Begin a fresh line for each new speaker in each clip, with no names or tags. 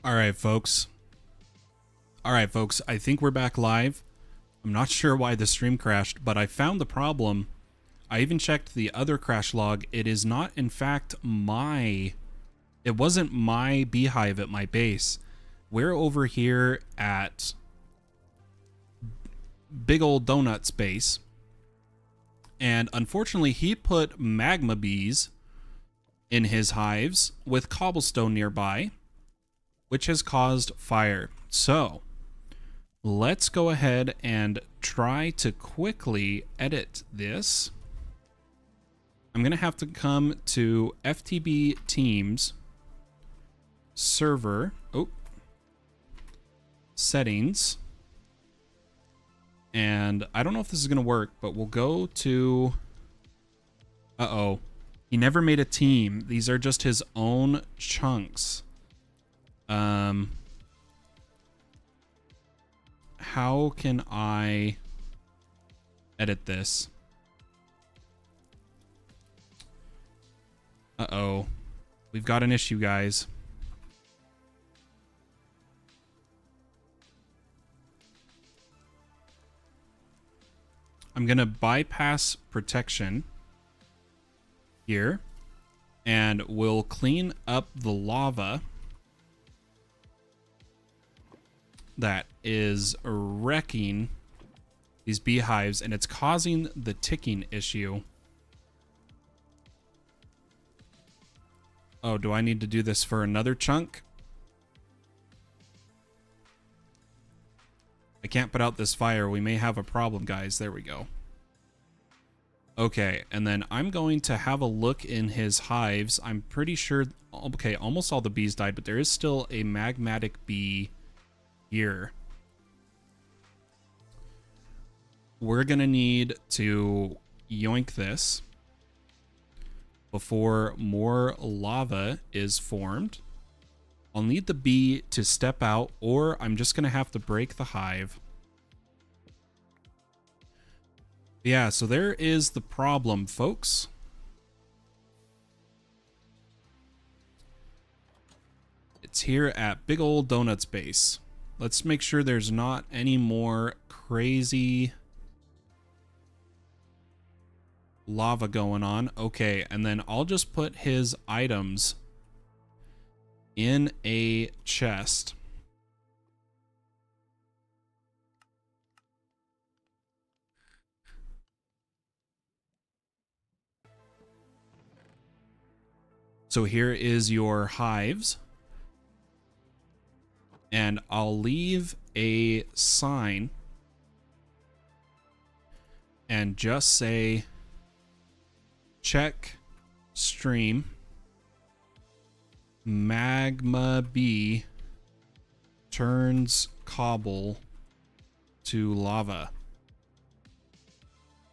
All right, folks. I think we're back live. I'm not sure why the stream crashed, but I found the problem. I even checked the other crash log. It is not, in fact, it wasn't my beehive at my base. We're over here at Big Old Donut's base. And unfortunately, he put magma bees in his hives with cobblestone nearby, which has caused fire. So let's go ahead and try to quickly edit this. I'm going to have to come to FTB Teams server, settings. And I don't know if this is going to work, but we'll go to, he never made a team. These are just his own chunks. How can I edit this? We've got an issue, guys. I'm gonna bypass protection here, and we'll clean up the lava that is wrecking these beehives, and it's causing the ticking issue. Oh, do I need to do this for another chunk? I can't put out this fire. We may have a problem, guys. There we go. Okay, and then I'm going to have a look in his hives. I'm pretty sure... Okay, almost all the bees died, but there is still a magmatic bee here. We're gonna need to yoink this before more lava is formed. I'll need the bee to step out, or I'm just gonna have to break the hive. Yeah, so there is the problem, folks. It's here at Big Old Donut's base. Let's make sure there's not any more crazy lava going on. Okay, and then I'll just put his items in a chest. So here is your hives. And I'll leave a sign and just say check stream magma bee turns cobble to lava.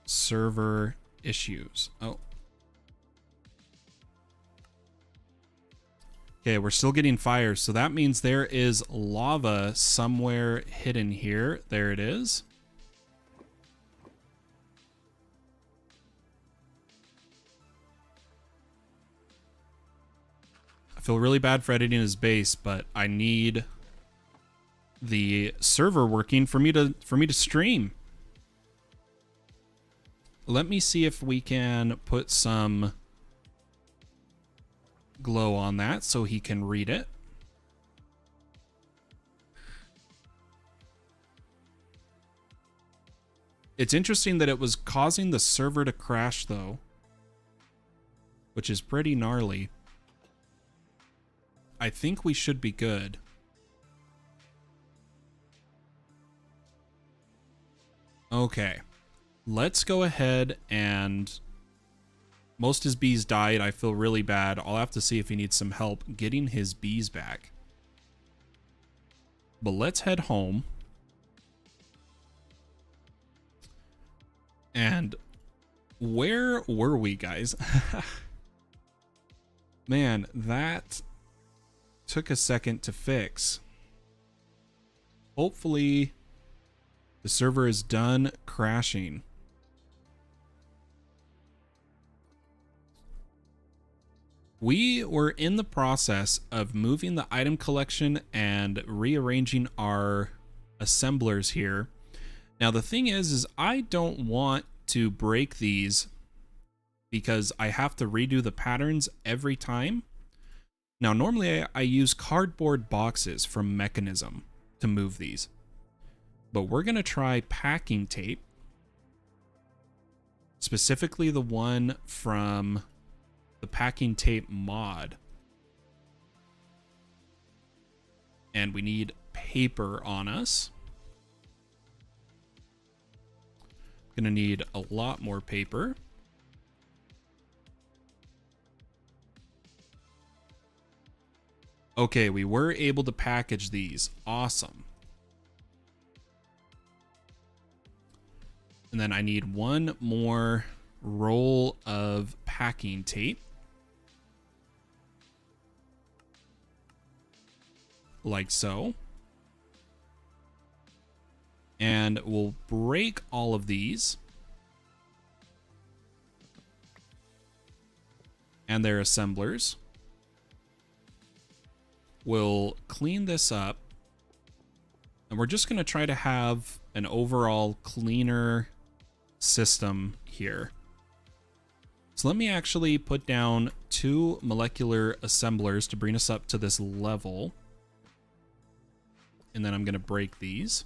Server issues. Okay, we're still getting fire, so that means there is lava somewhere hidden here. There it is. I feel really bad for editing his base, but I need the server working for me to stream. Let me see if we can put some glow on that so he can read it. It's interesting that it was causing the server to crash though, which is pretty gnarly. I think we should be good. Okay, let's go ahead and... Most his bees died. I feel really bad. I'll have to see if he needs some help getting his bees back. But let's head home. And where were we, guys? Man, that took a second to fix. Hopefully, the server is done crashing. We were in the process of moving the item collection and rearranging our assemblers here. Now the thing is I don't want to break these because I have to redo the patterns every time. Now normally I use cardboard boxes from Mechanism to move these, but we're gonna try packing tape, specifically the one from the packing tape mod. And we need paper on us. Gonna need a lot more paper. Okay, we were able to package these. Awesome. And then I need one more roll of packing tape. Like so. And we'll break all of these. And their assemblers. We'll clean this up. And we're just going to try to have an overall cleaner system here. So let me actually put down 2 molecular assemblers to bring us up to this level. And then I'm going to break these.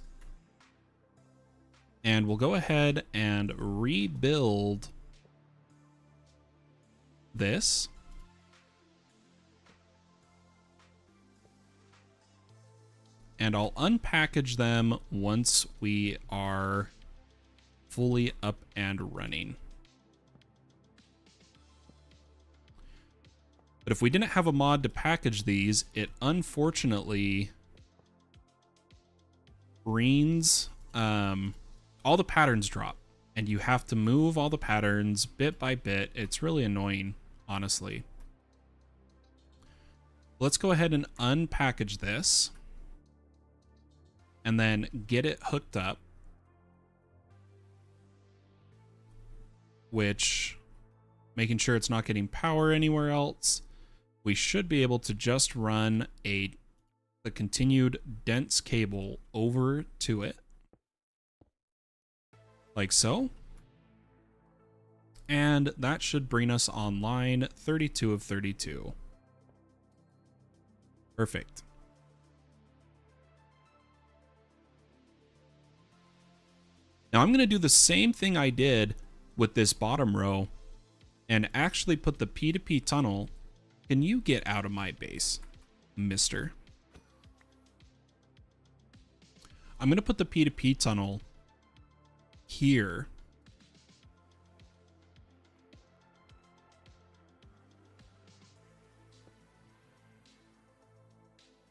And we'll go ahead and rebuild this. And I'll unpackage them once we are fully up and running. But if we didn't have a mod to package these, it unfortunately brings all the patterns drop, and you have to move all the patterns bit by bit. It's really annoying, honestly. Let's go ahead and unpackage this and then get it hooked up, which, making sure it's not getting power anywhere else, we should be able to just run the continued dense cable over to it, like so. And that should bring us online 32 of 32. Perfect. Now I'm going to do the same thing I did with this bottom row and actually put the P2P tunnel. Can you get out of my base, mister? I'm going to put the P2P tunnel here.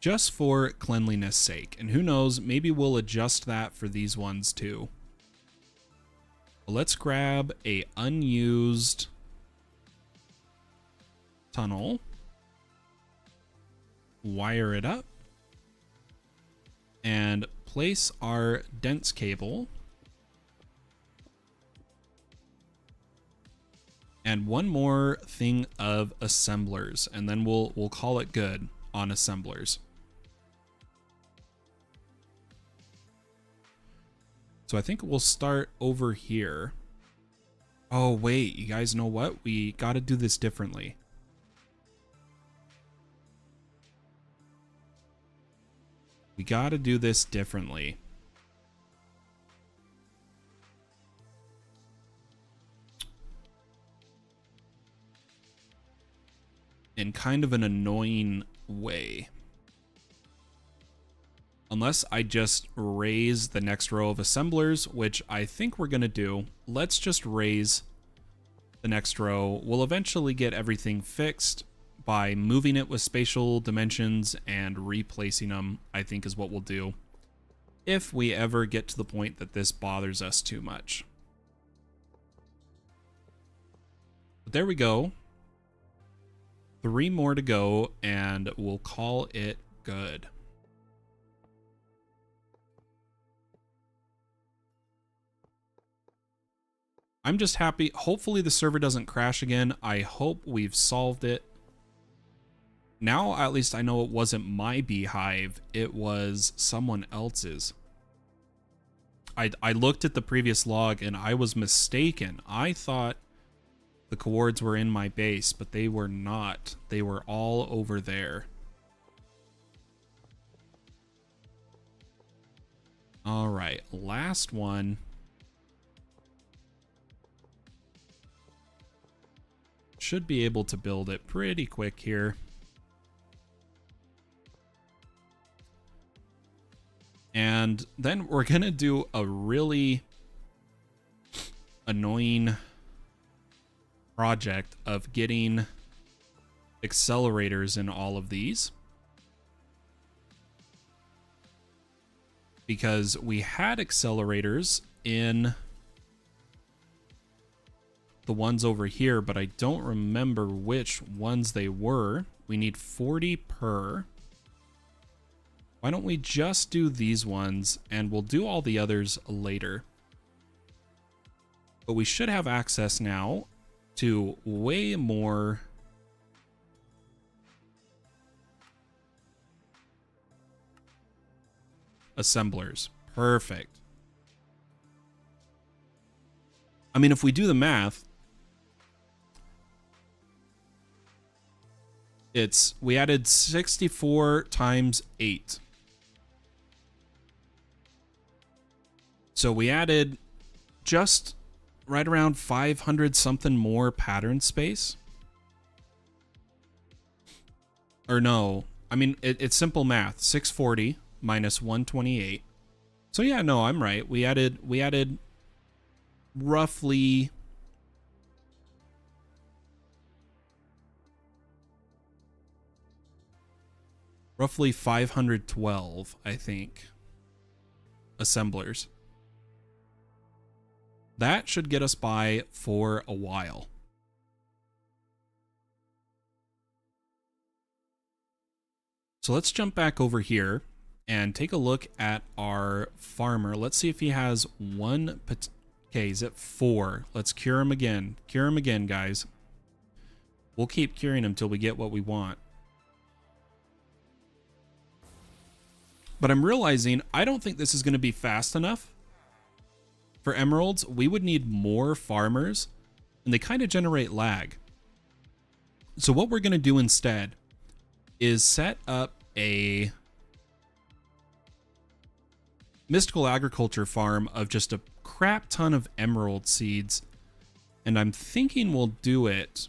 Just for cleanliness sake. And who knows, maybe we'll adjust that for these ones too. Let's grab a unused tunnel, wire it up, and place our dense cable. And one more thing of assemblers, and then we'll call it good on assemblers. So I think we'll start over here. Oh wait, you guys know what? We got to do this differently. We got to do this differently. In kind of an annoying way. Unless I just raise the next row of assemblers, which I think we're going to do. Let's just raise the next row. We'll eventually get everything fixed by moving it with spatial dimensions and replacing them, I think is what we'll do. If we ever get to the point that this bothers us too much. But there we go. 3 more to go, and we'll call it good. I'm just happy. Hopefully the server doesn't crash again. I hope we've solved it. Now at least I know it wasn't my beehive, it was someone else's. I looked at the previous log and I was mistaken. I thought the coords were in my base, but they were not. They were all over there. All right, last one. Should be able to build it pretty quick here. And then we're gonna do a really annoying project of getting accelerators in all of these. Because we had accelerators in the ones over here, but I don't remember which ones they were. We need 40 per. Why don't we just do these ones, and we'll do all the others later. But we should have access now to way more assemblers. Perfect. I mean, if we do the math, we added 64 times 8. So we added just right around 500 something more pattern space. Or no, I mean, it's simple math. 640 minus 128. So yeah, no, I'm right. We added roughly roughly 512, I think, assemblers. That should get us by for a while. So let's jump back over here and take a look at our farmer. Let's see if he has one. Okay, he's at 4. Let's cure him again. Cure him again, guys. We'll keep curing him till we get what we want. But I'm realizing I don't think this is going to be fast enough. For emeralds, we would need more farmers, and they kind of generate lag. So what we're going to do instead is set up a mystical agriculture farm of just a crap ton of emerald seeds, and I'm thinking we'll do it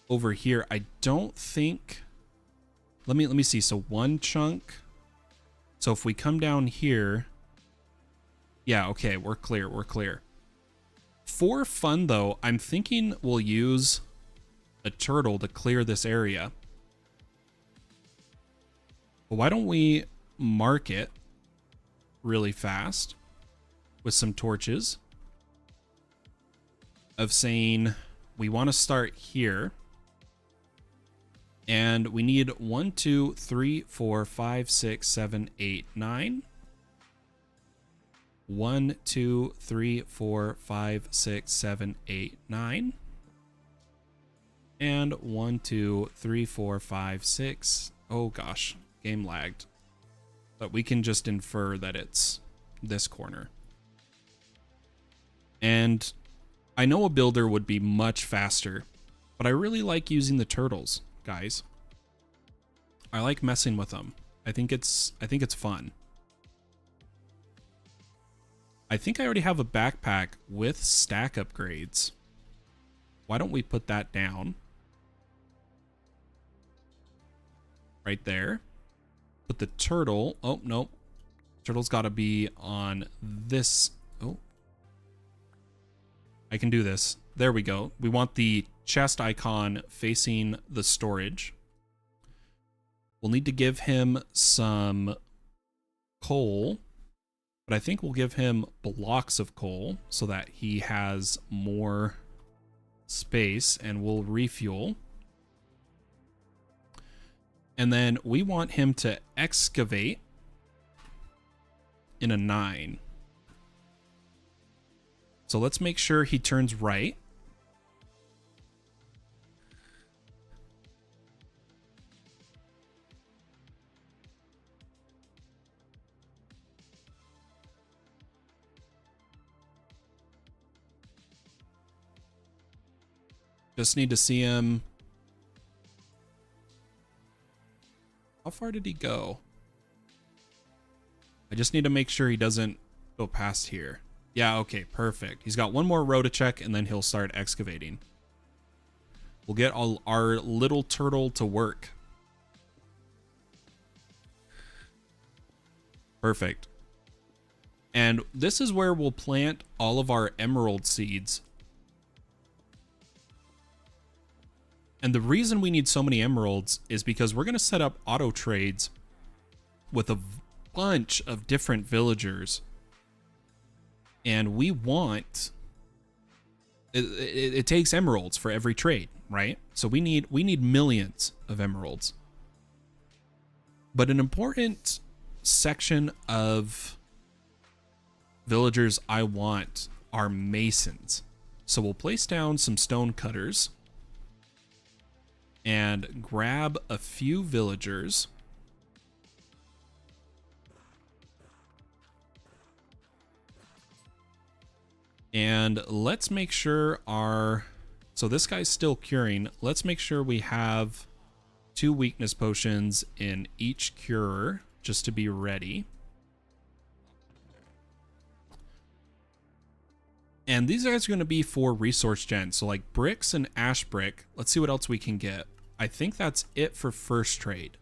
over here. I don't think... Let me see. So 1 chunk. So if we come down here... Yeah, okay, we're clear, we're clear. For fun, though, I'm thinking we'll use a turtle to clear this area. But why don't we mark it really fast with some torches of saying we want to start here. And we need 1, 2, 3, 4, 5, 6, 7, 8, 9. 1, 2, 3, 4, 5, 6, 7, 8, 9. And 1, 2, 3, 4, 5, 6. Oh gosh, game lagged. But we can just infer that it's this corner. And I know a builder would be much faster, but I really like using the turtles, guys. I like messing with them. I think it's fun. I think I already have a backpack with stack upgrades. Why don't we put that down? Right there. Put the turtle. Oh, nope. Turtle's got to be on this. Oh. I can do this. There we go. We want the chest icon facing the storage. We'll need to give him some coal. But I think we'll give him blocks of coal so that he has more space, and we'll refuel. And then we want him to excavate in a 9. So let's make sure he turns right. Just need to see him. How far did he go? I just need to make sure he doesn't go past here. Yeah, okay, perfect. He's got one more row to check, and then he'll start excavating. We'll get all our little turtle to work. Perfect. And this is where we'll plant all of our emerald seeds. And the reason we need so many emeralds is because we're going to set up auto trades with a bunch of different villagers. And we want... It takes emeralds for every trade, right? So we need millions of emeralds. But an important section of villagers I want are masons. So we'll place down some stone cutters and grab a few villagers. And let's make sure our... So this guy's still curing. Let's make sure we have 2 weakness potions in each curer just to be ready. And these guys are going to be for resource gen. So like bricks and ash brick. Let's see what else we can get. I think that's it for first trade.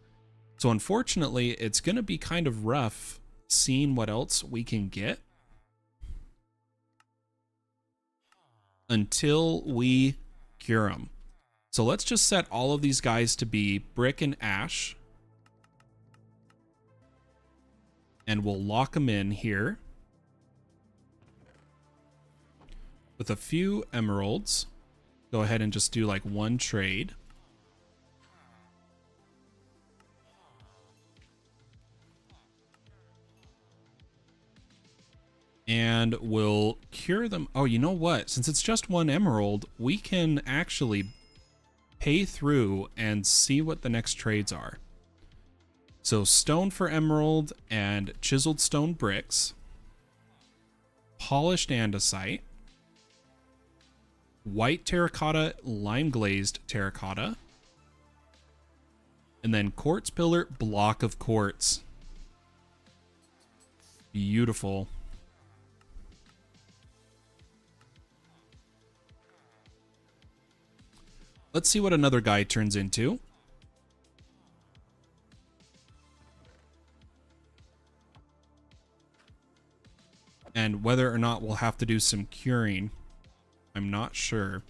So unfortunately, it's going to be kind of rough seeing what else we can get until we cure them. So let's just set all of these guys to be brick and ash. And we'll lock them in here with a few emeralds. Go ahead and just do like 1 trade. And we'll cure them. Oh, you know what? Since it's just 1 emerald, we can actually pay through and see what the next trades are. So stone for emerald and chiseled stone bricks, polished andesite, white terracotta, lime glazed terracotta, and then quartz pillar, block of quartz. Beautiful. Let's see what another guy turns into. And whether or not we'll have to do some curing, I'm not sure.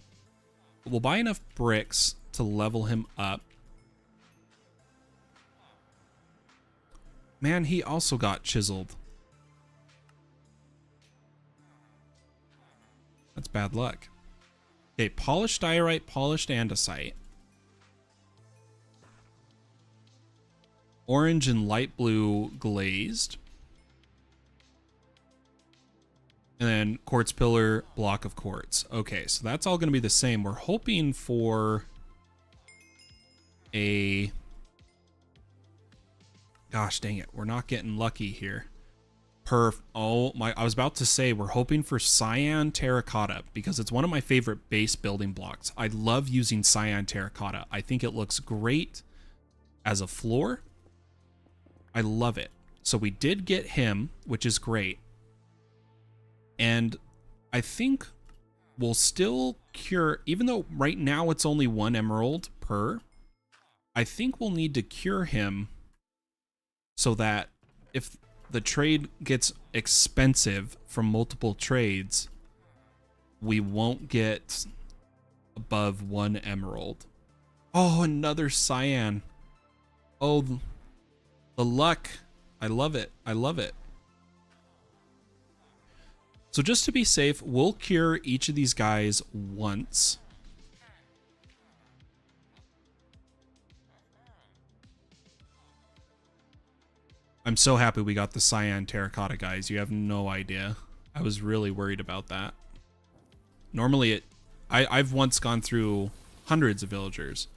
But we'll buy enough bricks to level him up. Man, he also got chiseled. That's bad luck. Okay, polished diorite, polished andesite. Orange and light blue glazed. And then quartz pillar, block of quartz. Okay, so that's all going to be the same. We're hoping for a... Gosh dang it, we're not getting lucky here. Oh my, I was about to say we're hoping for cyan terracotta because it's one of my favorite base building blocks. I love using cyan terracotta. I think it looks great as a floor. I love it. So we did get him, which is great. And I think we'll still cure, even though right now it's only 1 emerald per, I think we'll need to cure him so that if the trade gets expensive from multiple trades, we won't get above 1 emerald. Oh, another cyan. Oh, the luck. I love it. I love it. So just to be safe, we'll cure each of these guys once. I'm so happy we got the cyan terracotta, guys. You have no idea. I was really worried about that. Normally, I've once gone through hundreds of villagers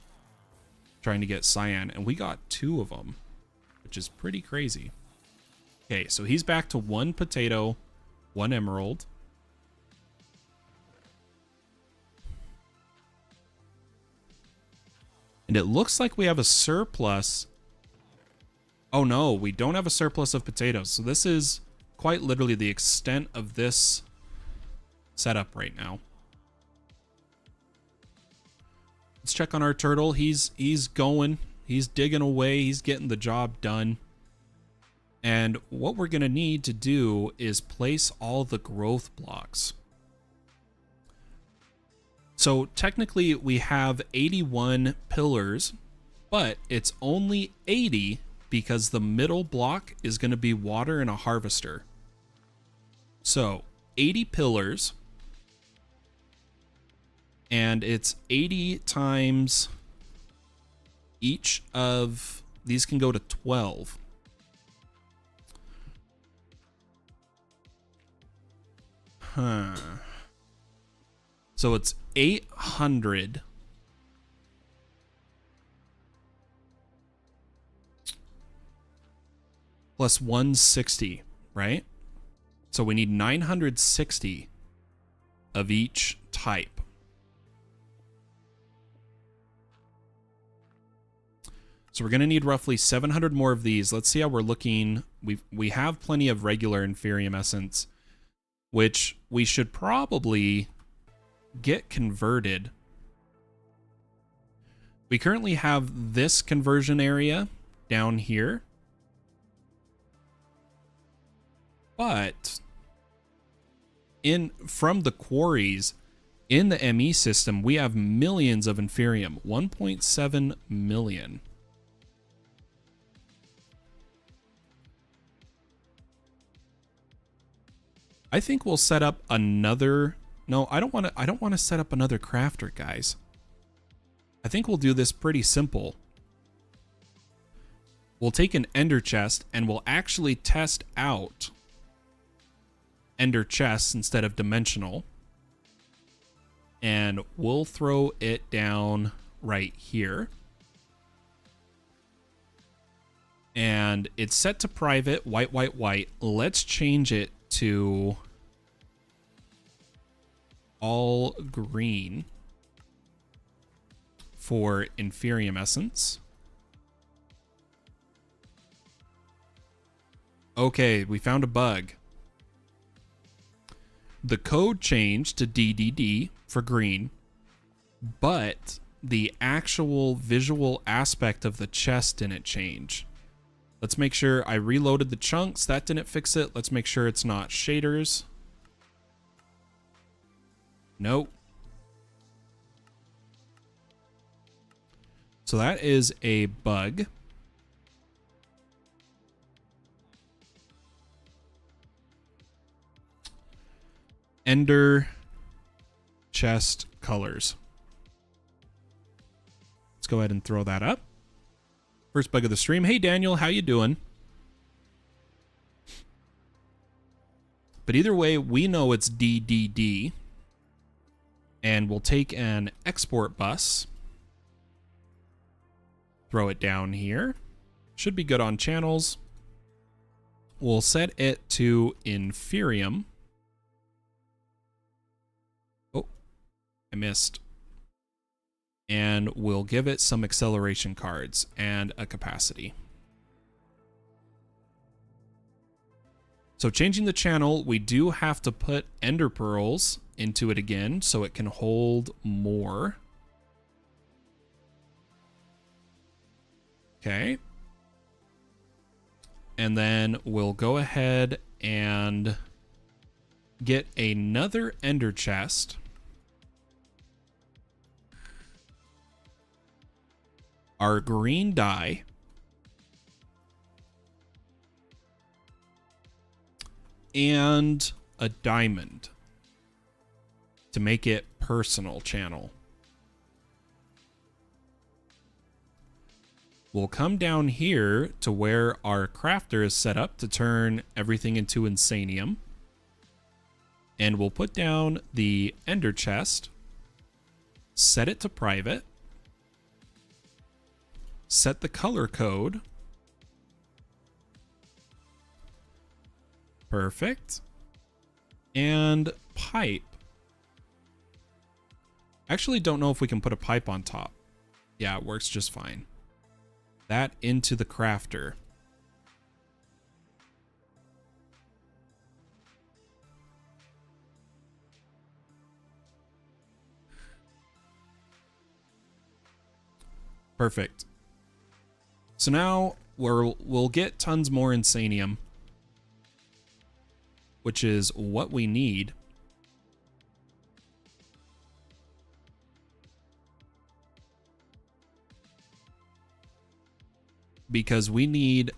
trying to get cyan, and we got 2 of them, which is pretty crazy. Okay, so he's back to 1 potato, 1 emerald. And it looks like we have a surplus. Oh no, we don't have a surplus of potatoes. So this is quite literally the extent of this setup right now. Let's check on our turtle. He's going. He's digging away. He's getting the job done. And what we're going to need to do is place all the growth blocks. So technically we have 81 pillars, but it's only 80 because the middle block is going to be water and a harvester. So 80 pillars, and it's 80 times each of these can go to 12. So it's 800 plus 160, right? So we need 960 of each type. So we're going to need roughly 700 more of these. Let's see how we're looking. We have plenty of regular Inferium Essence, which we should probably get converted. We currently have this conversion area down here, but from the quarries in the ME system, we have millions of Inferium, 1.7 million. I think we'll set up another. No, I don't want to set up another crafter, guys. I think we'll do this pretty simple. We'll take an ender chest and we'll actually test out ender chests instead of dimensional. And we'll throw it down right here. And it's set to private, white, white, white. Let's change it to all green for Inferium Essence. Okay, we found a bug. The code changed to DDD for green, but the actual visual aspect of the chest didn't change. Let's make sure I reloaded the chunks. That didn't fix it. Let's make sure it's not shaders. Nope. So that is a bug. Ender chest colors. Let's go ahead and throw that up. First bug of the stream. Hey Daniel, how you doing? But either way, we know it's DDD. And we'll take an export bus. Throw it down here. Should be good on channels. We'll set it to Inferium. Oh, I missed. And we'll give it some acceleration cards and a capacity. So changing the channel, we do have to put ender pearls into it again so it can hold more. Okay. And then we'll go ahead and get another ender chest. Our green dye. And a diamond to make it personal channel. We'll come down here to where our crafter is set up to turn everything into insanium. And we'll put down the ender chest, set it to private, set the color code. Perfect. And pipe. Actually don't know if we can put a pipe on top. Yeah, it works just fine. That into the crafter. Perfect. So now we'll get tons more insanium, which is what we need. Because we need...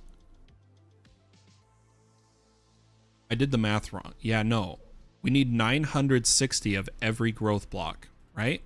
I did the math wrong. Yeah, no. We need 960 of every growth block, right?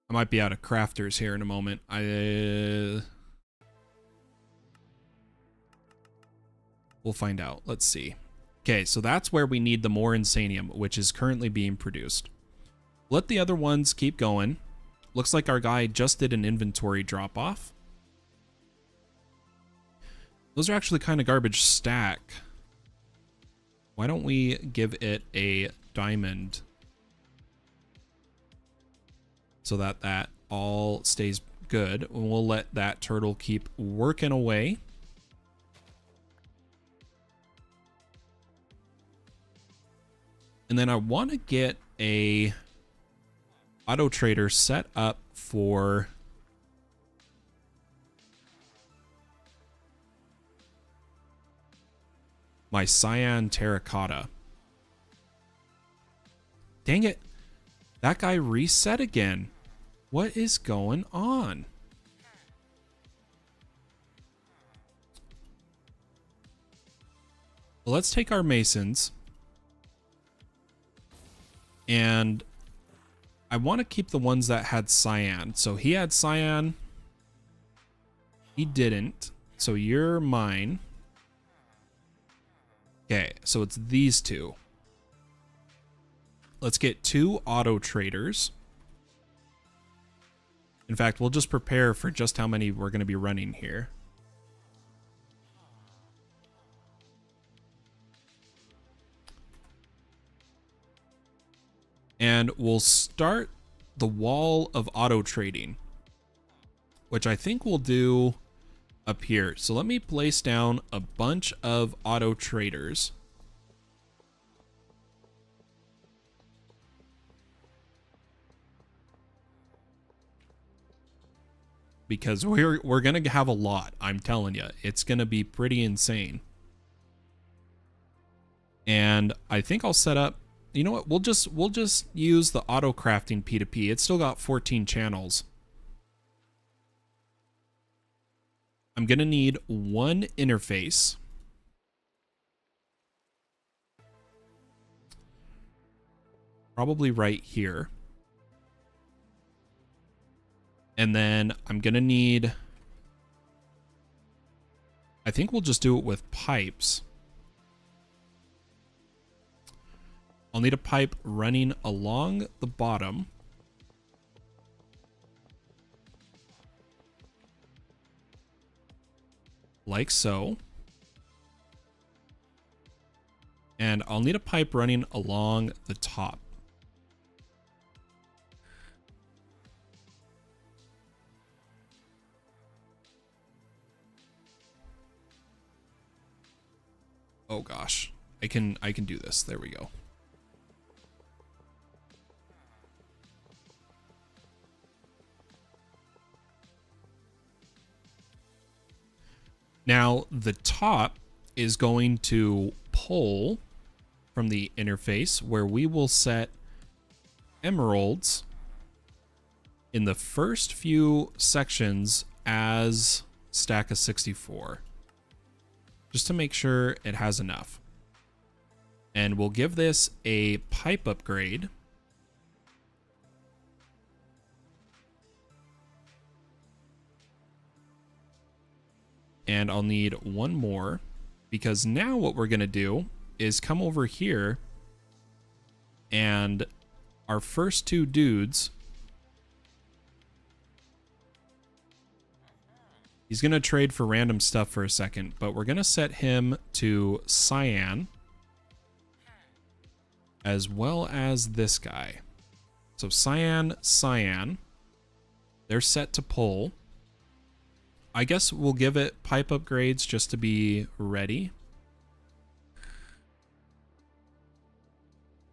I might be out of crafters here in a moment. We'll find out. Let's see. Okay, so that's where we need the more insanium, which is currently being produced. Let the other ones keep going. Looks like our guy just did an inventory drop-off. Those are actually kind of garbage stack. Why don't we give it a diamond so that that all stays good? We'll let that turtle keep working away. And then I want to get a auto trader set up for my cyan terracotta. Dang it. That guy reset again. What is going on? Well, let's take our masons. And I want to keep the ones that had cyan. So he had cyan. He didn't. So you're mine. Okay, so it's these two. Let's get 2 auto traders. In fact, we'll just prepare for just how many we're going to be running here. And we'll start the wall of auto trading, which I think we'll do up here. So let me place down a bunch of auto traders. Because we're going to have a lot, I'm telling you. It's going to be pretty insane. And I think I'll set up, you know what? We'll just use the auto crafting P2P. It's still got 14 channels. I'm going to need 1 interface. Probably right here. And then I'm going to need, I think we'll just do it with pipes. I'll need a pipe running along the bottom. Like so. And I'll need a pipe running along the top. Oh gosh, I can do this. There we go. Now the top is going to pull from the interface where we will set emeralds in the first few sections as stack of 64. Just to make sure it has enough. And we'll give this a pipe upgrade. And I'll need 1 more, because now what we're going to do is come over here And our first two dudes, he's going to trade for random stuff for a second, but we're going to set him to cyan as well as this guy. So cyan, cyan, they're set to pull. I guess we'll give it pipe upgrades just to be ready.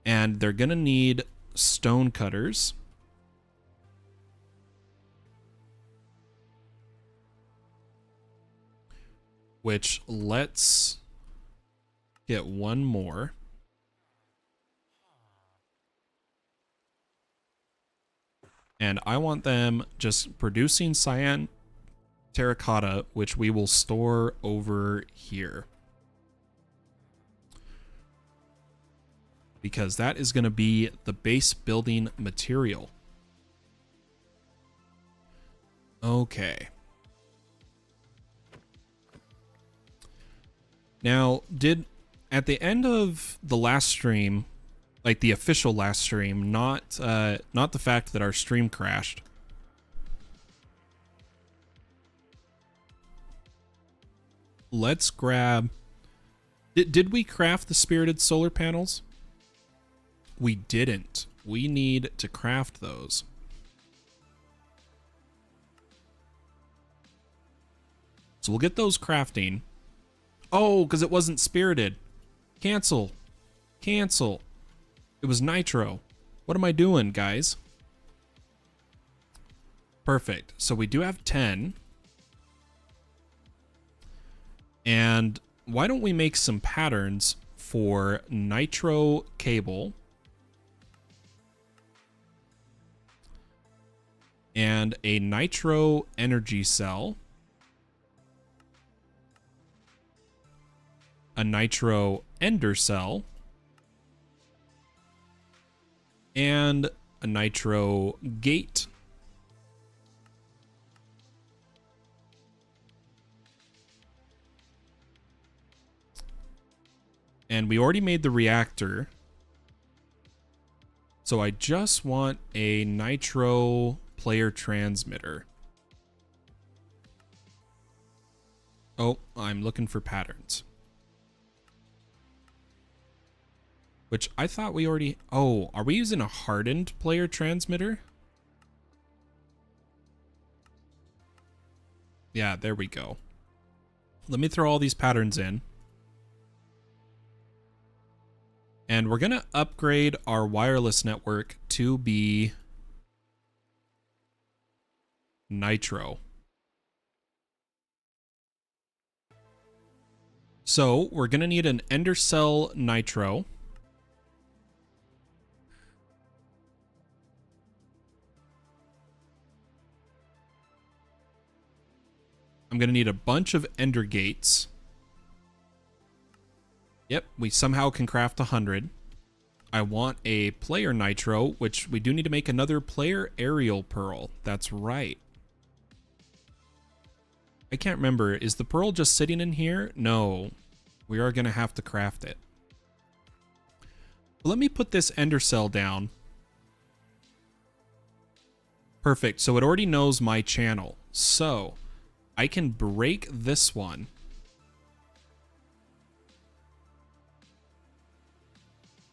And they're going to need stone cutters. Which, let's get one more. And I want them just producing cyan terracotta, which we will store over here. Because that is going to be the base building material. Okay. Now, at the end of the last stream, like the official last stream, not the fact that our stream crashed. Let's grab... Did we craft the spirited solar panels? We didn't. We need to craft those. So we'll get those crafting. Oh, because it wasn't spirited. Cancel. Cancel. It was nitro. What am I doing, guys? Perfect. So we do have 10. And why don't we make some patterns for nitro cable and a nitro energy cell, a nitro ender cell, and a nitro gate. And we already made the reactor. So I just want a nitro player transmitter. Oh, I'm looking for patterns. Which I thought we already... Oh, are we using a hardened player transmitter? Yeah, there we go. Let me throw all these patterns in. And we're going to upgrade our wireless network to be nitro. So we're going to need an ender cell nitro. I'm going to need a bunch of ender gates. Yep, we somehow can craft 100. I want a player nitro, which we do need to make another player aerial pearl. That's right. I can't remember. Is the pearl just sitting in here? No. We are going to have to craft it. Let me put this ender cell down. Perfect. So it already knows my channel. So I can break this one.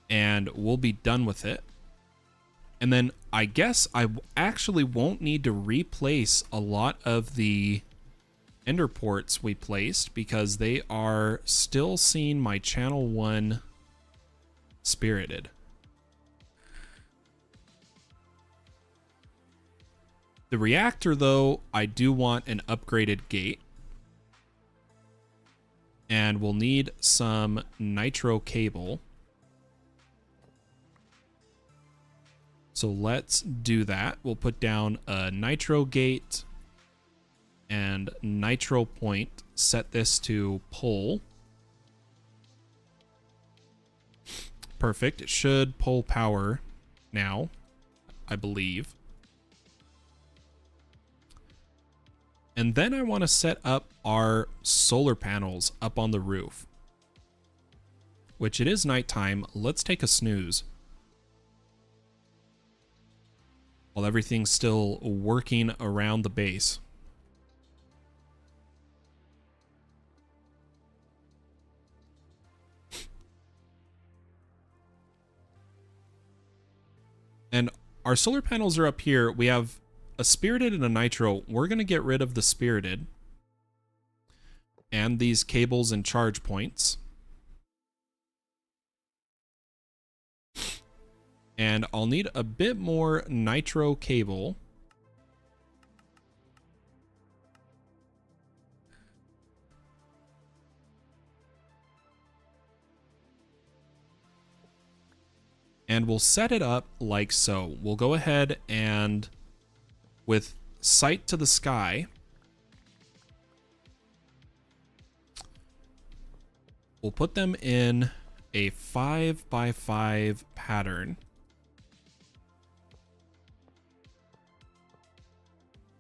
And we'll be done with it. And then I guess I actually won't need to replace a lot of the ender ports we placed because they are still seeing my channel 1 spirited. The reactor, though, I do want an upgraded gate. And we'll need some nitro cable. So let's do that. We'll put down a nitro gate and nitro point. Set this to pull. Perfect. It should pull power now, I believe. And then I want to set up our solar panels up on the roof. Which it is nighttime. Let's take a snooze. while everything's still working around the base. And our solar panels are up here. We have a spirited and a nitro. We're going to get rid of the spirited and these cables and charge points. And I'll need a bit more nitro cable. And we'll set it up like so. We'll go ahead and, with sight to the sky, we'll put them in a 5x5 pattern.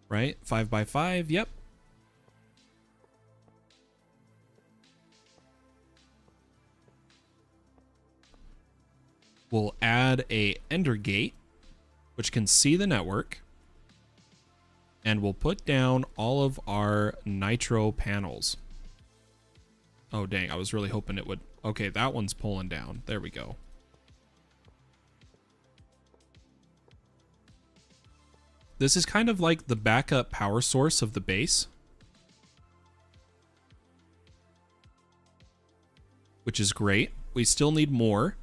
Right? 5x5, yep. We'll add a ender gate, which can see the network. And we'll put down all of our nitro panels. Oh, dang. I was really hoping it would. Okay, that one's pulling down. There we go. This is kind of like the backup power source of the base, which is great. We still need more,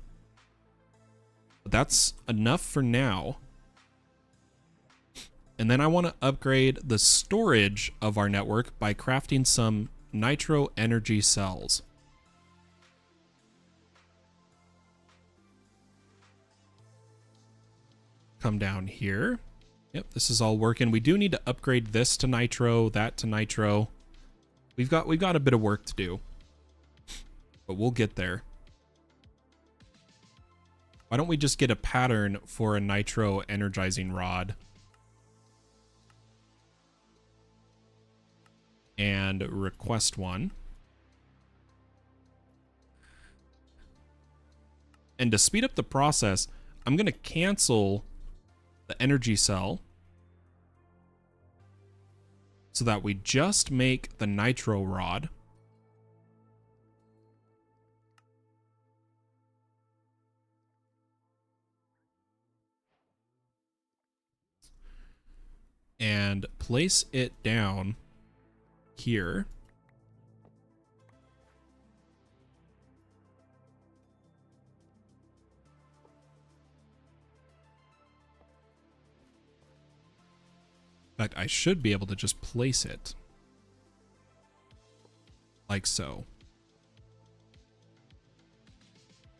but that's enough for now. And then I want to upgrade the storage of our network by crafting some nitro energy cells. Come down here. Yep, this is all working. We do need to upgrade this to nitro, that to nitro. We've got a bit of work to do, but we'll get there. Why don't we just get a pattern for a nitro energizing rod? And request one. And to speed up the process, I'm going to cancel the energy cell so that we just make the nitro rod. And place it down here. In fact, I should be able to just place it like so.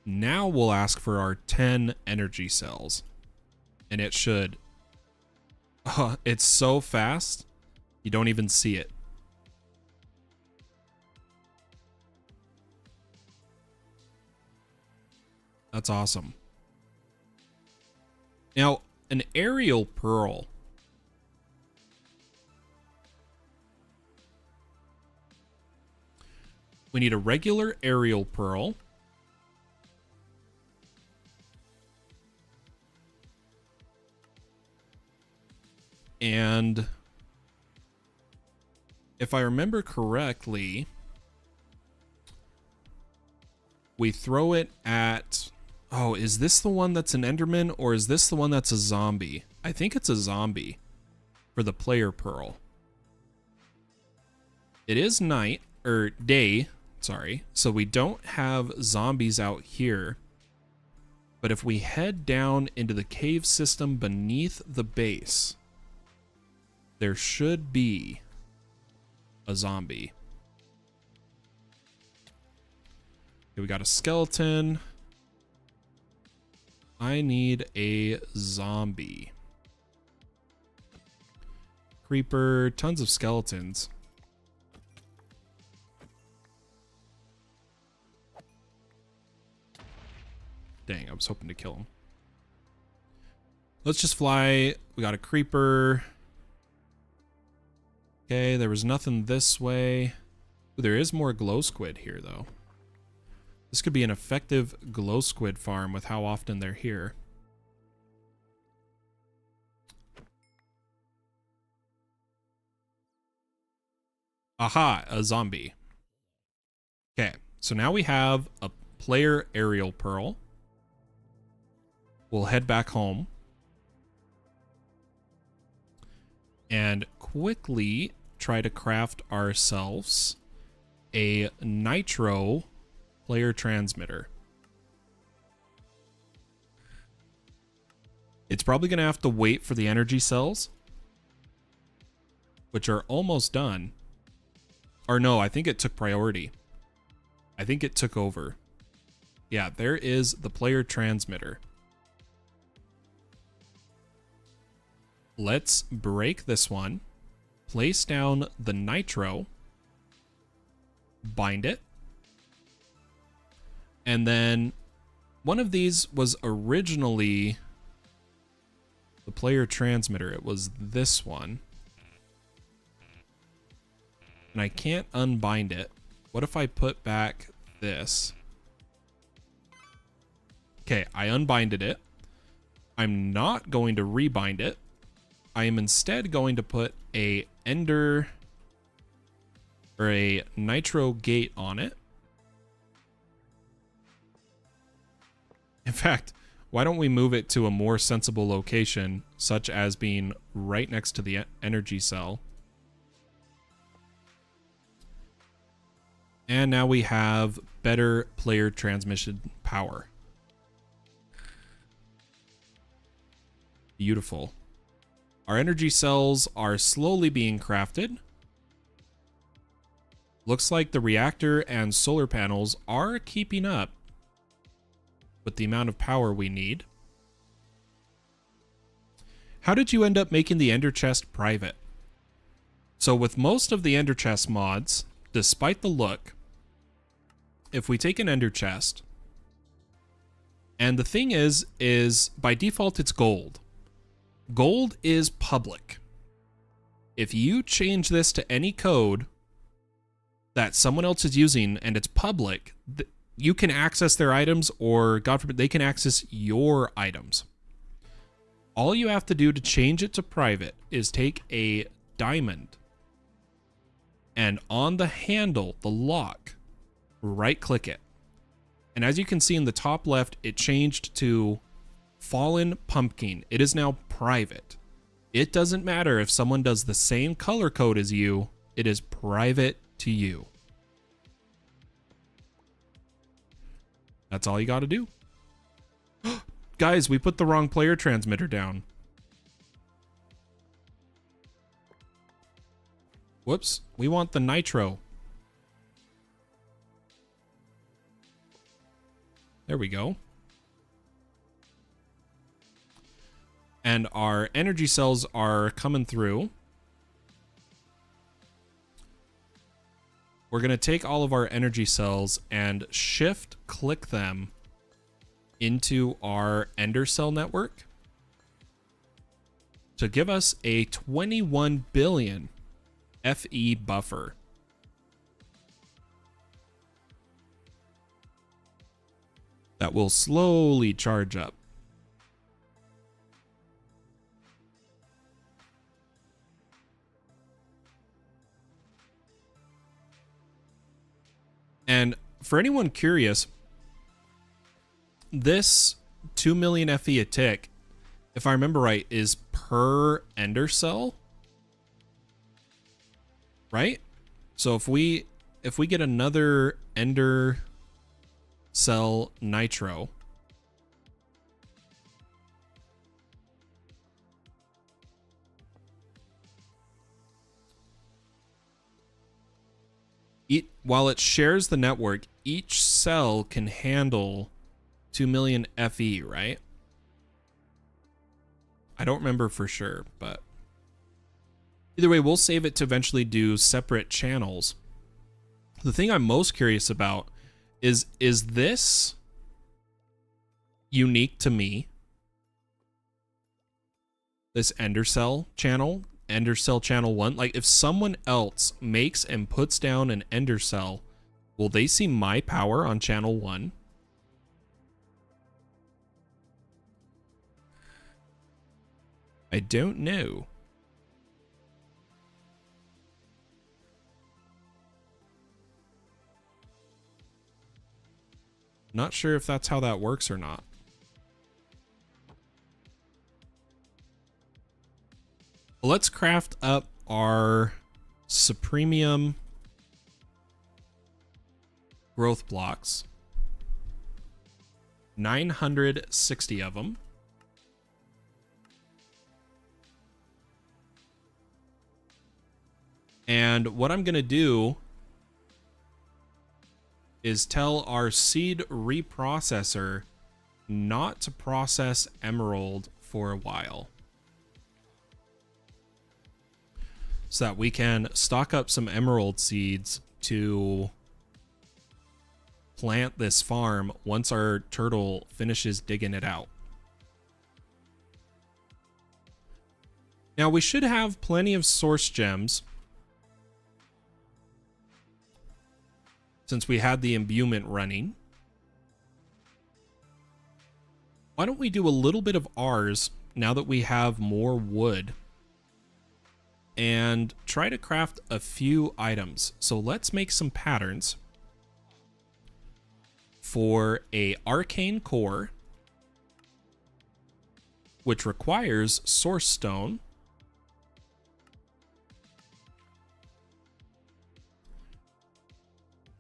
Now we'll ask for our 10 energy cells, and it should. It's so fast, you don't even see it. That's awesome. Now, an aerial pearl. We need a regular aerial pearl. And if I remember correctly, we throw it at... Oh, is this the one that's an Enderman, or is this the one that's a zombie? I think it's a zombie for the player pearl. It is night, or day, sorry, so we don't have zombies out here. But if we head down into the cave system beneath the base, there should be a zombie. Okay, we got a skeleton. I need a zombie. Creeper, tons of skeletons. Dang, I was hoping to kill him. Let's just fly. We got a creeper. Okay, there was nothing this way. Ooh, there is more glow squid here, though. This could be an effective glow squid farm with how often they're here. Aha, a zombie. Okay, so now we have a player aerial pearl. We'll head back home and quickly try to craft ourselves a nitro player transmitter. It's probably going to have to wait for the energy cells, which are almost done. Or no, I think it took priority. I think it took over. Yeah, there is the player transmitter. Let's break this one. Place down the nitro. Bind it. And then one of these was originally the player transmitter. It was this one. And I can't unbind it. What if I put back this? Okay, I unbinded it. I'm not going to rebind it. I am instead going to put a ender or a nitro gate on it. In fact, why don't we move it to a more sensible location, such as being right next to the energy cell? And now we have better player transmission power. Beautiful. Our energy cells are slowly being crafted. Looks like the reactor and solar panels are keeping up with the amount of power we need. How did you end up making the ender chest private? So with most of the ender chest mods, despite the look, if we take an ender chest, and the thing is by default it's gold. Gold is public. If you change this to any code that someone else is using and it's public, you can access their items, or God forbid, they can access your items. All you have to do to change it to private is take a diamond and on the handle, the lock, right click it. And as you can see in the top left, it changed to Fallen Pumpkin. It is now private. It doesn't matter if someone does the same color code as you, it is private to you. That's all you got to do. Guys, we put the wrong player transmitter down. Whoops, we want the nitro. There we go. And our energy cells are coming through. We're going to take all of our energy cells and shift click them into our ender cell network to give us a 21 billion FE buffer. That will slowly charge up. And for anyone curious, this 2 million FE a tick, if I remember right, is per ender cell, right? So if we get another ender cell nitro, while it shares the network, each cell can handle 2 million FE, right? I don't remember for sure, but either way, we'll save it to eventually do separate channels. The thing I'm most curious about is this unique to me? This ender cell channel? Ender cell channel 1, like if someone else makes and puts down an ender cell, will they see my power on channel 1? I don't know. Not sure if that's how that works or not. Let's craft up our Supremium growth blocks. 960 of them. And what I'm going to do is tell our seed reprocessor not to process emerald for a while, so that we can stock up some emerald seeds to plant this farm once our turtle finishes digging it out. Now we should have plenty of source gems, since we had the imbuement running. Why don't we do a little bit of ours now that we have more wood, and try to craft a few items. So let's make some patterns for a arcane core, which requires source stone,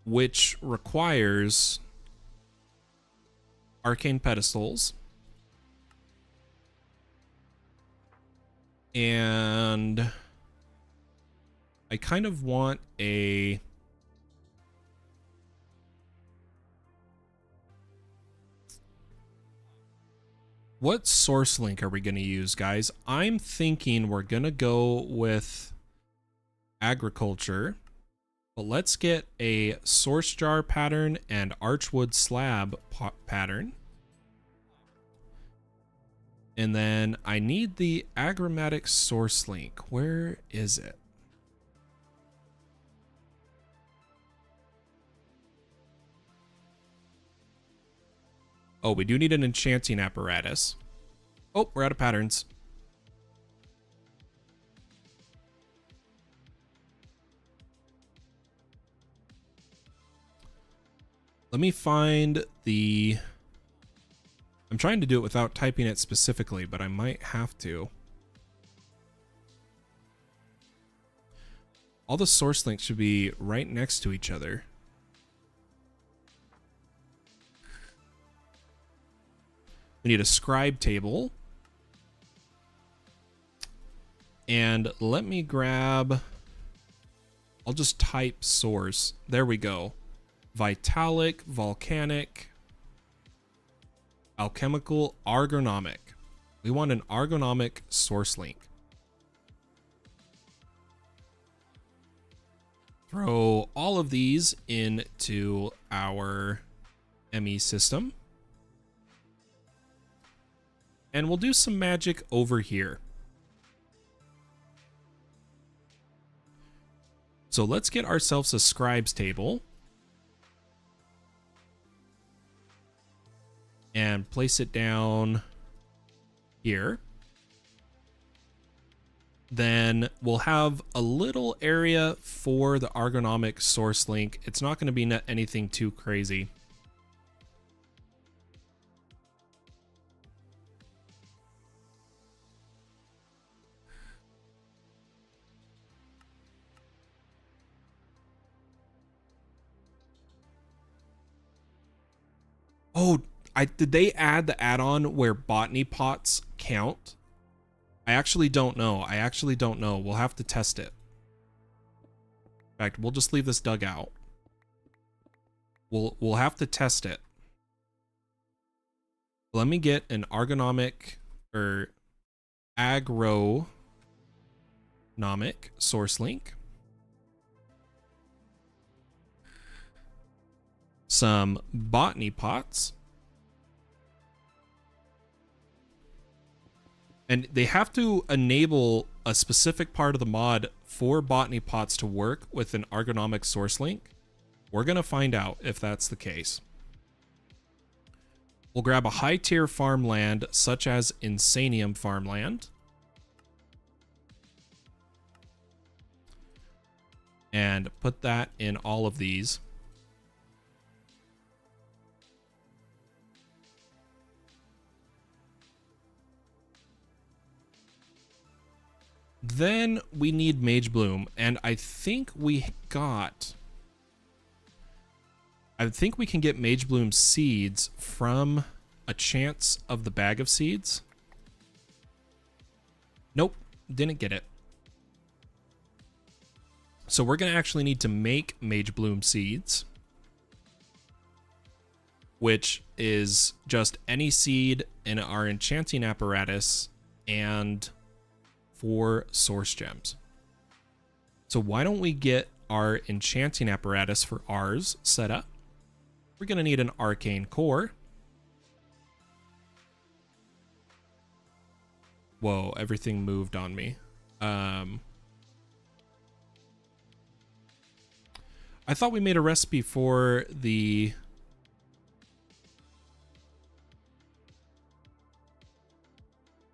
which requires arcane pedestals, and I kind of want a what source link are we going to use, guys? I'm thinking we're going to go with agriculture. But let's get a source jar pattern and archwood slab pattern. And then I need the agrammatic source link. Where is it? Oh, we do need an enchanting apparatus. Oh, we're out of patterns. Let me find the... I'm trying to do it without typing it specifically, but I might have to. All the source links should be right next to each other. We need a scribe table. And let me grab... I'll just type source. There we go. Vitalic, volcanic, alchemical, argonomic. We want an argonomic source link. Throw all of these into our ME system. And we'll do some magic over here. So let's get ourselves a scribes table. And place it down here. Then we'll have a little area for the argonomic source link. It's not going to be anything too crazy. Oh, did they add the add-on where botany pots count? I actually don't know. We'll have to test it. In fact, we'll just leave this dug out. We'll have to test it. Let me get an argonomic or agronomic source link. Some botany pots. And they have to enable a specific part of the mod for botany pots to work with an argonomic source link. We're going to find out if that's the case. We'll grab a high tier farmland such as Insanium farmland. And put that in all of these. Then we need Mage Bloom, and I think we can get Mage Bloom seeds from a chance of the bag of seeds. Nope, didn't get it. So we're going to actually need to make Mage Bloom seeds, which is just any seed in our enchanting apparatus and 4 source gems. So why don't we get our enchanting apparatus for ours set up? We're going to need an arcane core. Whoa, everything moved on me. I thought we made a recipe for the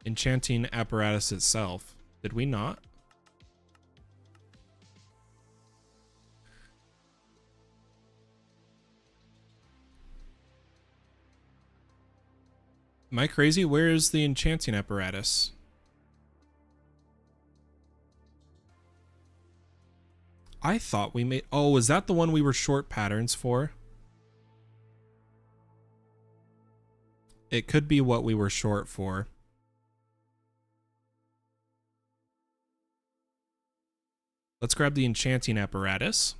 enchanting apparatus itself. Did we not? Am I crazy? Where is the enchanting apparatus? I thought we made... Oh, is that the one we were short patterns for? It could be what we were short for. Let's grab the enchanting apparatus.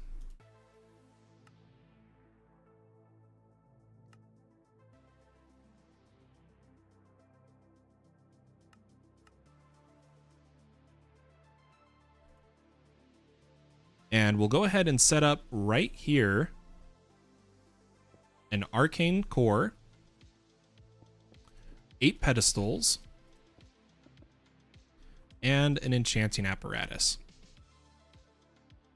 And we'll go ahead and set up right here an arcane core, 8 pedestals, and an enchanting apparatus.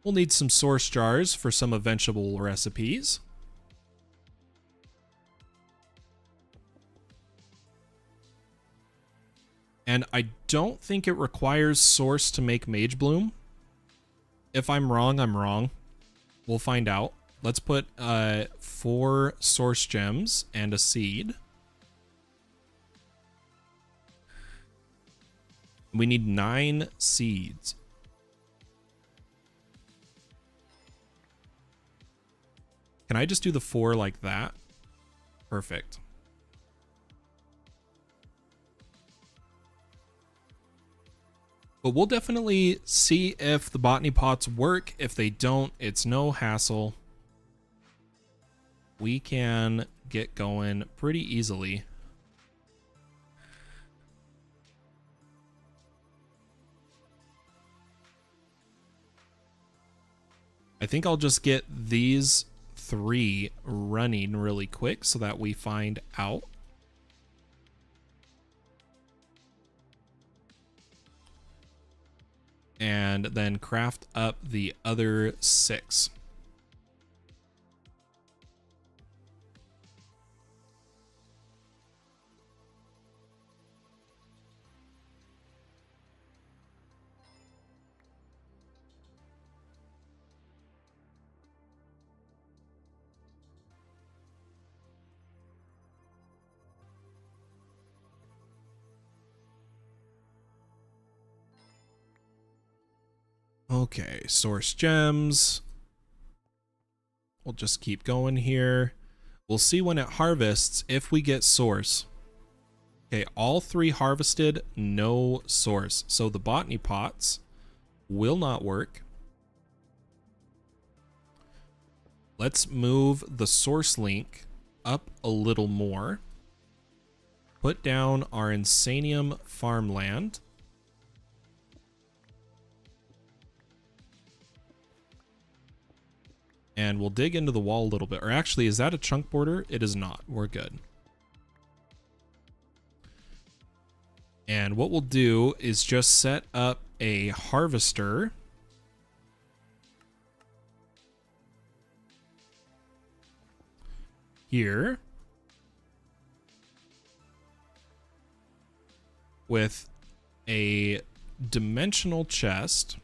We'll need some source jars for some eventual recipes. And I don't think it requires source to make Mage Bloom. If I'm wrong, I'm wrong. We'll find out. Let's put 4 source gems and a seed. We need 9 seeds. Can I just do the 4 like that? Perfect. But we'll definitely see if the botany pots work. If they don't, it's no hassle. We can get going pretty easily. I think I'll just get these 3 running really quick so that we find out. And then craft up the other 6. Okay, source gems. We'll just keep going here. We'll see when it harvests if we get source. Okay, all 3 harvested, no source. So the botany pots will not work. Let's move the source link up a little more. Put down our Insanium farmland. And we'll dig into the wall a little bit. Or actually, is that a chunk border? It is not. We're good. And what we'll do is just set up a harvester. Here. With a dimensional chest.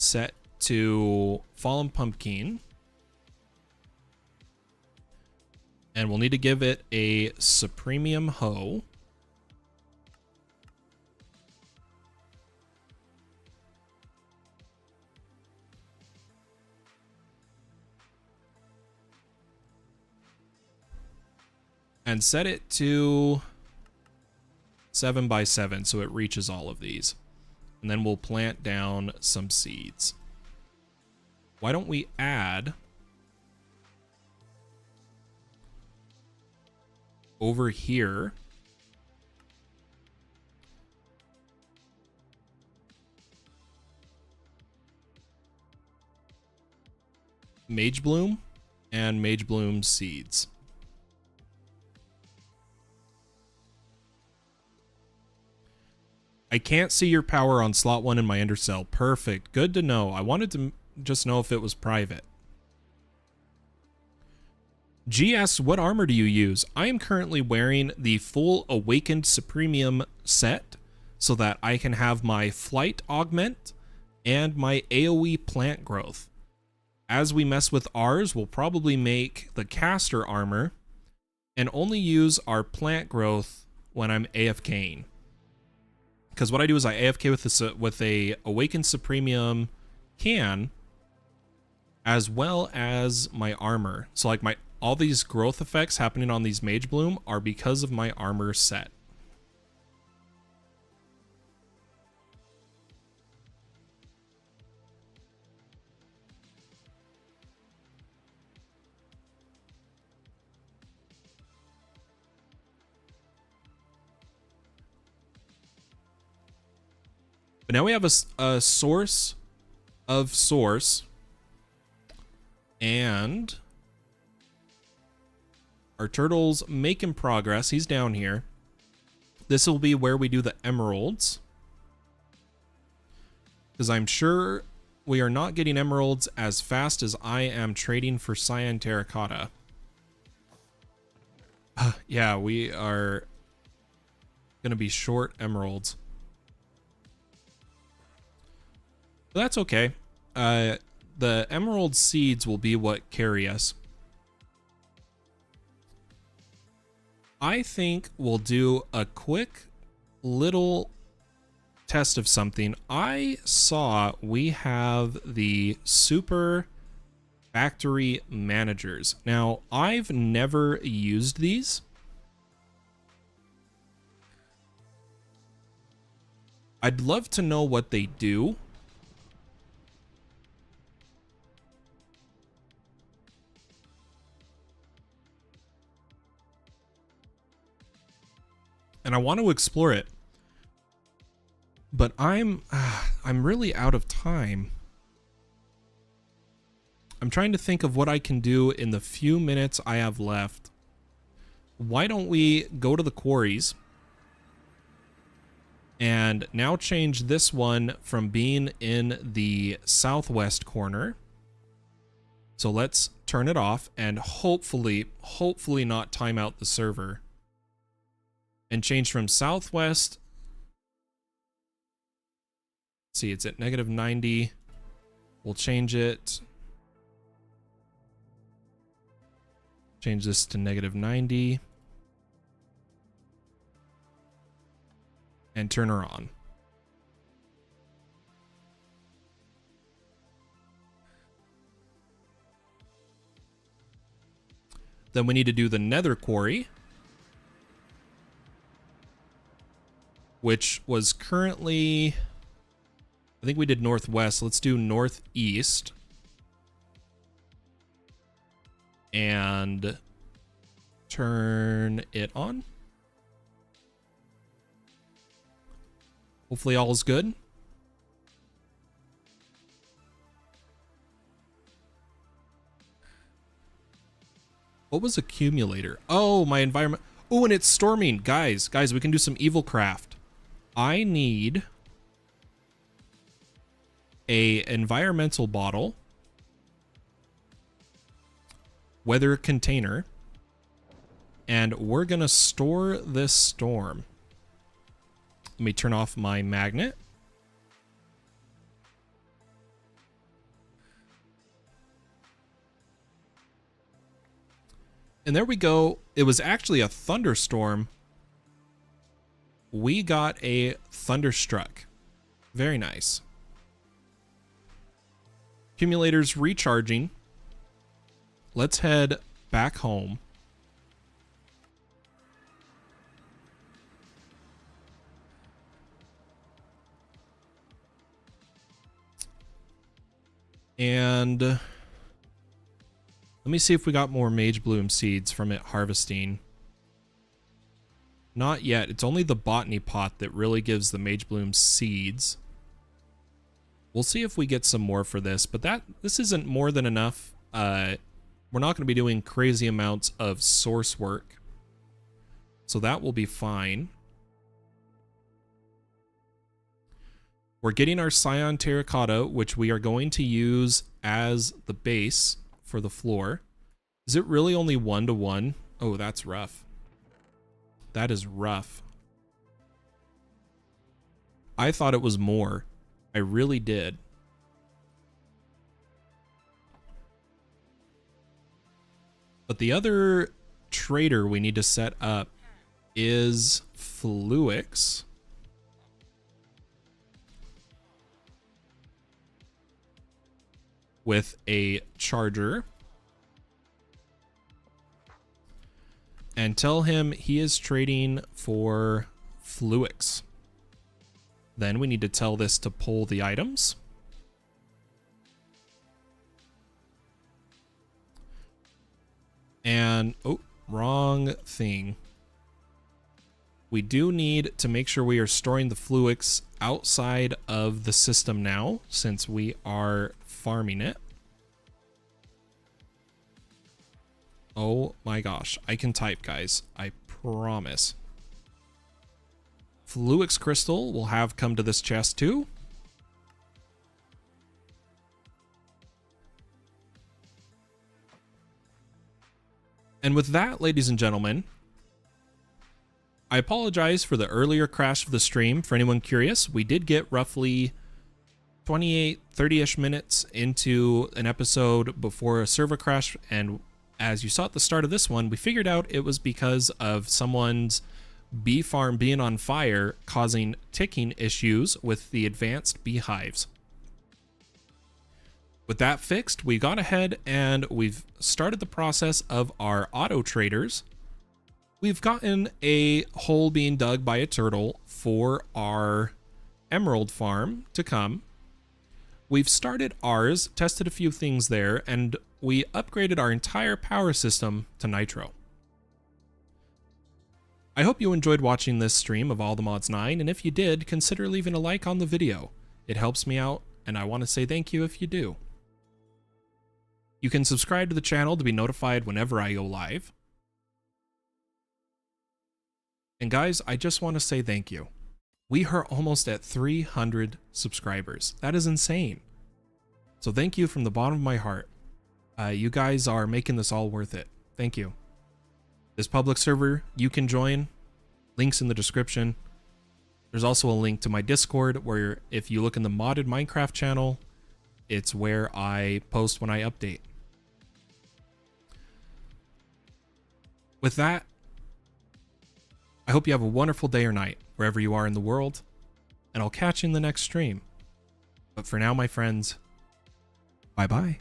Set to Fallen Pumpkin. And we'll need to give it a Supremium Hoe. and set it to 7 by 7 so it reaches all of these. And then we'll plant down some seeds. Why don't we add over here Mage Bloom and Mage Bloom seeds. I can't see your power on slot 1 in my undercell. Perfect. Good to know. I wanted to just know if it was private. G asks, what armor do you use? I am currently wearing the full Awakened Supremium set so that I can have my Flight Augment and my AoE Plant Growth. As we mess with ours, we'll probably make the caster armor and only use our Plant Growth when I'm AFKing. Because what I do is I AFK with a Awakened Supremium can, as well as my armor. So like all these growth effects happening on these Mage Bloom are because of my armor set. But now we have a source of source, and our turtle's making progress. He's down here. This will be where we do the emeralds, because I'm sure we are not getting emeralds as fast as I am trading for cyan terracotta. Yeah, we are going to be short emeralds. But that's okay. The emerald seeds will be what carry us. I think we'll do a quick little test of something. I saw we have the super factory managers. Now, I've never used these. I'd love to know what they do. And I want to explore it, but I'm really out of time. I'm trying to think of what I can do in the few minutes I have left. Why don't we go to the quarries and now change this one from being in the southwest corner. So let's turn it off and hopefully not time out the server. And change from southwest. Let's see, it's at -90. We'll change it. Change this to -90. And turn her on. Then we need to do the nether quarry, which was currently, I think we did northwest. Let's do northeast. And turn it on. Hopefully all is good. What was accumulator? Oh, my environment. Oh, and it's storming. Guys, we can do some evil craft. I need a environmental bottle, weather container, and we're gonna store this storm. Let me turn off my magnet. And there we go. It was actually a thunderstorm. We got a thunderstruck. Very nice. Accumulators recharging. Let's head back home. And let me see if we got more Mage Bloom seeds from it harvesting. Not yet. It's only the botany pot that really gives the Mage Bloom seeds. We'll see if we get some more for this, but this isn't more than enough. We're not going to be doing crazy amounts of source work, so that will be fine. We're getting our Scion Terracotta, which we are going to use as the base for the floor. Is it really only 1-to-1? Oh, that's rough. That is rough. I thought it was more. I really did. But the other trader we need to set up is Fluix. With a charger. And tell him he is trading for Fluix. Then we need to tell this to pull the items. And, oh, wrong thing. We do need to make sure we are storing the Fluix outside of the system now, since we are farming it. Oh my gosh, I can type, guys. I promise. Fluix crystal will have come to this chest too. And with that, ladies and gentlemen, I apologize for the earlier crash of the stream. For anyone curious, we did get roughly 28, 30-ish minutes into an episode before a server crash, and as you saw at the start of this one, we figured out it was because of someone's bee farm being on fire, causing ticking issues with the advanced beehives. With that fixed, we got ahead and we've started the process of our auto traders. We've gotten a hole being dug by a turtle for our emerald farm to come. We've started ours, tested a few things there, and we upgraded our entire power system to Nitro. I hope you enjoyed watching this stream of All the Mods 9, and if you did, consider leaving a like on the video. It helps me out, and I want to say thank you if you do. You can subscribe to the channel to be notified whenever I go live. And guys, I just want to say thank you. We are almost at 300 subscribers. That is insane. So thank you from the bottom of my heart. You guys are making this all worth it. Thank you. This public server you can join. Links in the description. There's also a link to my Discord where if you look in the modded Minecraft channel, it's where I post when I update. With that, I hope you have a wonderful day or night wherever you are in the world, and I'll catch you in the next stream. But for now, my friends, bye-bye.